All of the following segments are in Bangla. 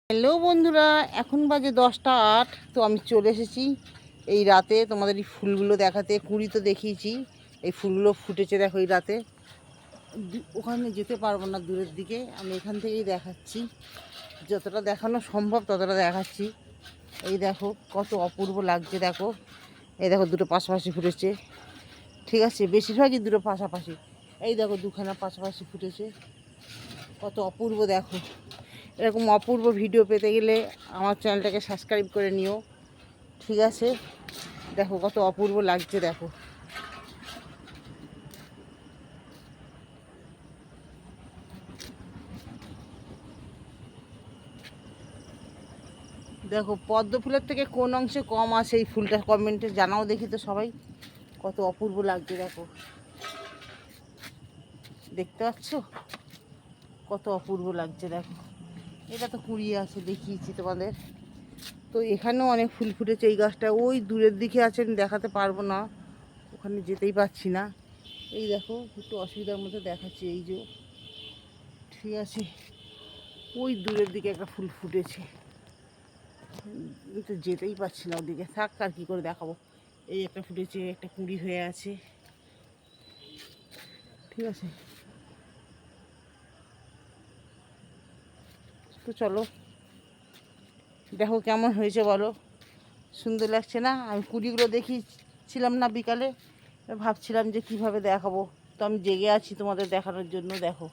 হ্যালো বন্ধুরা, এখন বাজে 10টা 8। তো আমি চলে এসেছি এই রাতে তোমাদের এই ফুলগুলো দেখাতে। কুড়ি তো দেখিয়েছি, এই ফুলগুলো ফুটেছে দেখো এই রাতে। ওখানে যেতে পারবো না দূরের দিকে, আমি এখান থেকেই দেখাচ্ছি, যতটা দেখানো সম্ভব ততটা দেখাচ্ছি। এই দেখো কত অপূর্ব লাগছে, দেখো এই দেখো দুটো পাশাপাশি ফুটেছে, ঠিক আছে, বেশিরভাগই দুটো পাশাপাশি। এই দেখো দুখানা পাশাপাশি ফুটেছে, কত অপূর্ব দেখো। এরকম অপূর্ব ভিডিও পেতে গেলে আমার চ্যানেলটাকে সাবস্ক্রাইব করে নিও, ঠিক আছে। দেখো কত অপূর্ব লাগছে, দেখো দেখো পদ্ম ফুলের থেকে কোন অংশে কম আছে এই ফুলটা কমেন্টে জানাও দেখি তো সবাই। কত অপূর্ব লাগছে দেখো, দেখতে পাচ্ছ কত অপূর্ব লাগছে দেখো। এটা তো কুড়িয়ে আছে, দেখিয়েছি তোমাদের। তো এখানেও অনেক ফুল ফুটেছে, এই গাছটা ওই দূরের দিকে আছে, আমি দেখাতে পারবো না, ওখানে যেতেই পারছি না। এই দেখো একটু অসুবিধার মধ্যে দেখাচ্ছি, এই যে, ঠিক আছে, ওই দূরের দিকে একটা ফুল ফুটেছে, তো যেতেই পারছি না ওদিকে, থাক আর কী করে দেখাবো। এই একটা ফুটেছে, একটা কুঁড়ি হয়ে আছে, ঠিক আছে। তো চলো দেখো কেমন হয়েছে বলো, সুন্দর লাগছে না? আমি কুঁড়িগুলো দেখিয়েছিলাম না বিকালে, ভাবছিলাম যে কিভাবে দেখাবো, তো আমি জেগে আছি তোমাদের দেখানোর জন্য। দেখো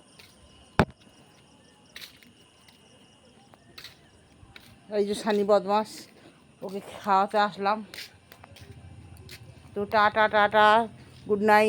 এই যে সানি বদমাস, ওকে খাওয়াতে আসলাম। তো টাটা টাটা, গুড নাইট।